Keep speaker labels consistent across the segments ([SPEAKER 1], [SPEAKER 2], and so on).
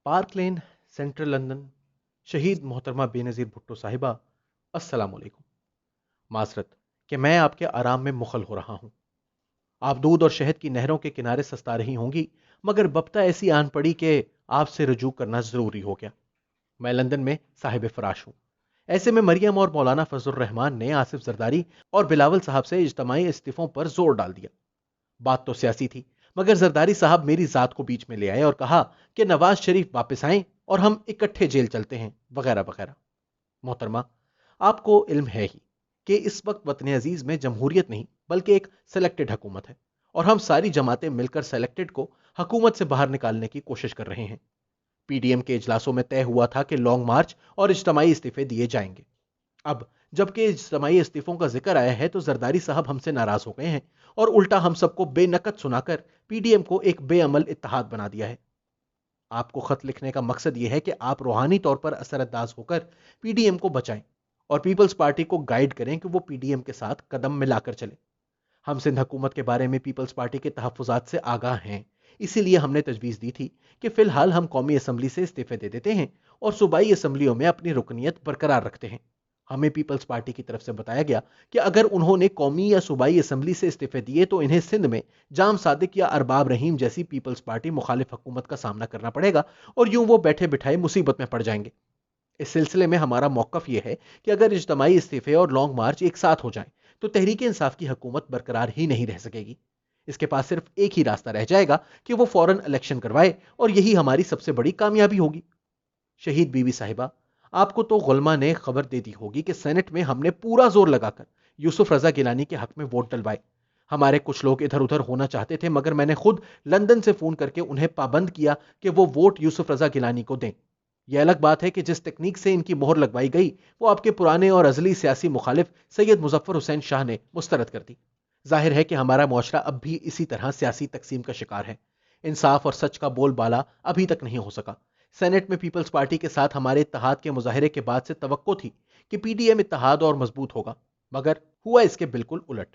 [SPEAKER 1] Park लेन, central London, शहीद मोहतरमा बेनज़ीर भुट्टो साहिबा, अस्सलाम वालेकुम। मासरत कि मैं आपके आराम में मुखल हो रहा हूं। आप दूध और शहद की नहरों के किनारे सस्ता रही होंगी, मगर बप्ता ऐसी आन पड़ी कि आपसे रुजू करना जरूरी हो गया। मैं लंदन में साहिब फराश हूं। ऐसे में मरियम और मौलाना फजल रहमान ने आसिफ जरदारी और बिलावल साहब से इज्तमाही इस्तीफों पर जोर डाल दिया। बात तो सियासी थी, मगर जरदारी साहब मेरी जात को बीच में ले आए और कहा कि नवाज शरीफ वापस आए और हम इकट्ठे जेल चलते हैं, वगैरह वगैरह। मोहतरमा, आपको इल्म है ही कि इस वक्त वतन अजीज में जमहूरियत नहीं बल्कि एक सेलेक्टेड हुकूमत है, और हम सारी जमातें मिलकर सेलेक्टेड को हुकूमत से बाहर निकालने की कोशिश कर रहे हैं। पीडीएम के इजलासों में तय हुआ था कि लॉन्ग मार्च और इज्तमाही इस्तीफे दिए जाएंगे। अब जबकि इज्तिमाई इस्तीफों का जिक्र आया है तो जरदारी साहब हमसे नाराज हो गए हैं और उल्टा हम सबको बेनकत सुनाकर पीडीएम को एक बेअमल इत्तेहाद बना दिया है। आपको खत लिखने का मकसद यह है कि आप रूहानी तौर पर असरअंदाज होकर पीडीएम को बचाएं और पीपल्स पार्टी को गाइड करें कि वो पीडीएम के साथ कदम मिलाकर चले। हम सिंध हुकूमत के बारे में पीपल्स पार्टी के तहफ़्फ़ुज़ात से आगाह हैं, इसीलिए हमने तजवीज़ दी थी कि फिलहाल हम कौमी असम्बली से इस्तीफे दे देते हैं और सूबाई असम्बलियों में अपनी रुकनीत बरकरार रखते हैं। हमें पीपल्स पार्टी की तरफ से बताया गया कि अगर उन्होंने कौमी या सूबाई असम्बली से इस्तीफे दिए तो इन्हें सिंध में जाम सादिक या अरबाब रहीम जैसी पीपल्स पार्टी मुखालिफ हुकूमत का सामना करना पड़ेगा और यूं वो बैठे बिठाए मुसीबत में पड़ जाएंगे। इस सिलसिले में हमारा मौकफ यह है कि अगर इज्तमाही इस्तीफे और लॉन्ग मार्च एक साथ हो जाएं तो तहरीक इंसाफ की हुकूमत बरकरार ही नहीं रह सकेगी। इसके पास सिर्फ एक ही रास्ता रह जाएगा कि वो फौरन इलेक्शन करवाए, और यही हमारी सबसे बड़ी कामयाबी होगी। शहीद बीबी साहिबा, आपको तो गुलमा ने खबर दे दी होगी कि सेनेट में हमने पूरा जोर लगाकर यूसुफ रजा गिलानी के हक में वोट डलवाए। हमारे कुछ लोग इधर उधर होना चाहते थे, मगर मैंने खुद लंदन से फोन करके उन्हें पाबंद किया कि वो वोट यूसुफ रजा गिलानी को दें। यह अलग बात है कि जिस तकनीक से इनकी मोहर लगवाई गई वो आपके पुराने और अजली सियासी मुखालिफ सैयद मुजफ्फर हुसैन शाह ने मुस्तरद कर दी। जाहिर है कि हमारा मुआशरा अब भी इसी तरह सियासी तकसीम का शिकार है। इंसाफ और सच का बोलबाला अभी तक नहीं हो सका। सेनेट में पीपल्स पार्टी के साथ हमारे इत्तेहाद के मुजाहरे के बाद से तवक्को थी कि पीडीएम इत्तेहाद और मजबूत होगा, मगर हुआ इसके बिल्कुल उलट।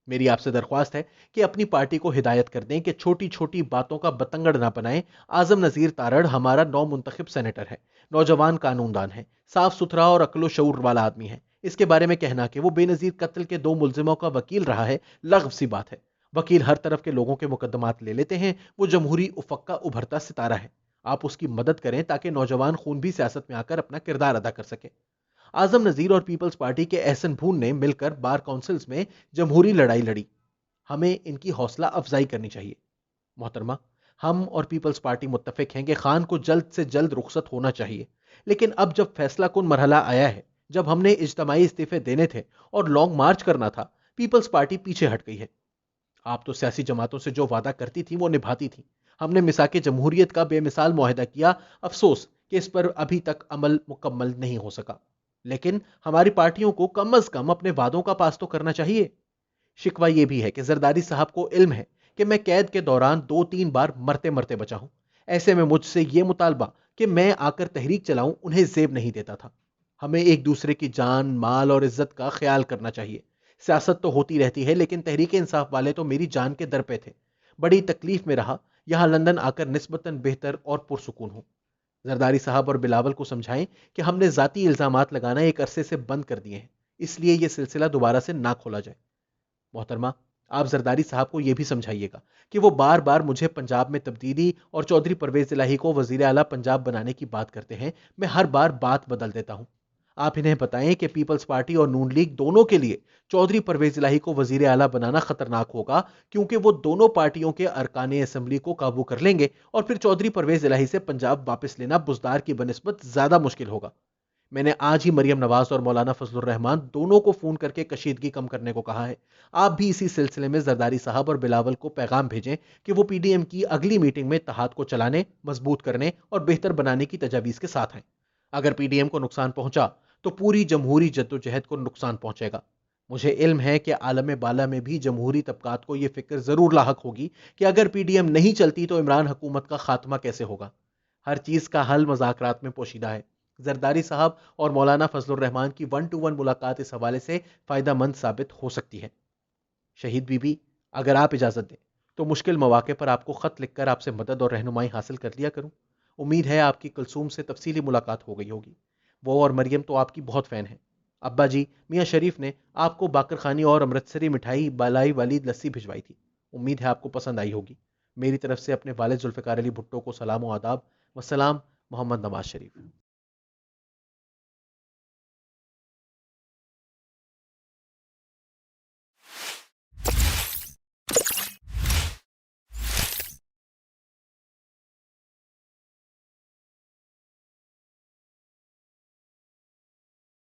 [SPEAKER 1] मेरी आपसे दरख्वास्त है कि अपनी पार्टी को हिदायत कर दें कि छोटी छोटी बातों का बतंगड़ ना बनाएं। आजम नजीर तारड़ हमारा नौ मुंतखब सेनेटर है, नौजवान कानूनदान है, साफ सुथरा और अक्लो शऊर वाला आदमी है। इसके बारे में कहना कि वो बेनजीर कत्ल के दो मुलजिमों का वकील रहा है, लग़व सी बात है। वकील हर तरफ के लोगों के मुकदमात ले लेते हैं, वो जमहूरी उफक का उभरता सितारा है। आप उसकी मदद करें ताकि नौजवान खून भी सियासत में आकर अपना किरदार अदा कर सके। आजम नजीर और पीपल्स पार्टी के एहसन भून ने मिलकर बार काउंसिल्स में जमहूरी लड़ाई लड़ी। हमें इनकी हौसला अफजाई करनी चाहिए। मोहतरमा, हम और पीपल्स पार्टी मुत्तफिक हैं कि खान को जल्द से जल्द रुखसत होना चाहिए, लेकिन अब जब फैसला कुन मरहला आया है, जब हमने इज्तमाही इस्तीफे देने थे और लॉन्ग मार्च करना था, पीपल्स पार्टी पीछे हट गई है। आप तो सियासी जमातों से जो वादा करती थी वो निभाती थी। हमने मिसाके जमहूरियत का बेमिसाल मुआहदा किया। अफसोस कि इस पर अभी तक अमल मुकम्मल नहीं हो सका, लेकिन हमारी पार्टियों को कम अज कम अपने वादों का पास तो करना चाहिए। शिकवा यह भी है कि जरदारी साहब को इल्म है कि मैं कैद के दौरान दो तीन बार मरते मरते बचा हूं। ऐसे में मुझसे यह मुतालबा कि मैं आकर तहरीक चलाऊं उन्हें जेब नहीं देता था। हमें एक दूसरे की जान, माल और इज्जत का ख्याल करना चाहिए। सियासत तो होती रहती है, लेकिन तहरीक इंसाफ वाले तो मेरी जान के दर पे थे। बड़ी तकलीफ में रहा, यहां लंदन आकर निस्बतन बेहतर और पुरसुकून हूं। जरदारी साहब और बिलावल को समझाएं कि हमने जाती इल्जामात लगाना एक अरसे से बंद कर दिए हैं, इसलिए यह सिलसिला दोबारा से ना खोला जाए। मोहतरमा, आप जरदारी साहब को यह भी समझाइएगा कि वो बार बार मुझे पंजाब में तब्दीली और चौधरी परवेज इलाही को वजीर आला पंजाब बनाने की बात करते हैं। मैं हर बार बात बदल देता हूं। आप इन्हें बताएं कि पीपल्स पार्टी और नून लीग दोनों के लिए चौधरी परवेज इलाही को वजीर आला बनाना खतरनाक होगा, क्योंकि वो दोनों पार्टियों के अरकान असम्बली को काबू कर लेंगे और फिर चौधरी परवेज इलाही से पंजाब वापस लेना बुजदार की बनिस्बत ज्यादा मुश्किल होगा। मैंने आज ही मरियम नवाज और मौलाना फजलुर रहमान दोनों को फोन करके कशीदगी कम करने को कहा है। आप भी इसी सिलसिले में जरदारी साहब और बिलावल को पैगाम भेजें कि वो पीडीएम की अगली मीटिंग में इत्तेहाद को चलाने, मजबूत करने और बेहतर बनाने की तजावीज के साथ हैं। अगर पीडीएम को नुकसान पहुंचा तो पूरी जमहूरी जद्दोजहद को नुकसान पहुंचेगा। मुझे इल्म है कि आलम बाला में भी जमहूरी तबकात को यह फिक्र जरूर लाहक होगी कि अगर पीडीएम नहीं चलती तो इमरान हुकूमत का खात्मा कैसे होगा। हर चीज का हल मुज़ाकरात में पोशीदा है। जरदारी साहब और मौलाना फजलुर रहमान की 1-to-1 मुलाकात इस हवाले से फायदा मंद साबित हो सकती है। शहीद बीबी, अगर आप इजाजत दें तो मुश्किल मौके पर आपको खत लिखकर आपसे मदद और रहनुमाई हासिल कर लिया करूं। امید ہے آپ کی کلثوم سے تفصیلی ملاقات ہو گئی ہوگی، وہ اور مریم تو آپ کی بہت فین ہیں۔ ابا جی میاں شریف نے آپ کو باقر خانی اور امرتسری مٹھائی بالائی والی لسی بھجوائی تھی، امید ہے آپ کو پسند آئی ہوگی۔ میری طرف سے اپنے والد ذوالفقار علی بھٹو کو سلام و آداب، وسلام۔ محمد نواز شریف۔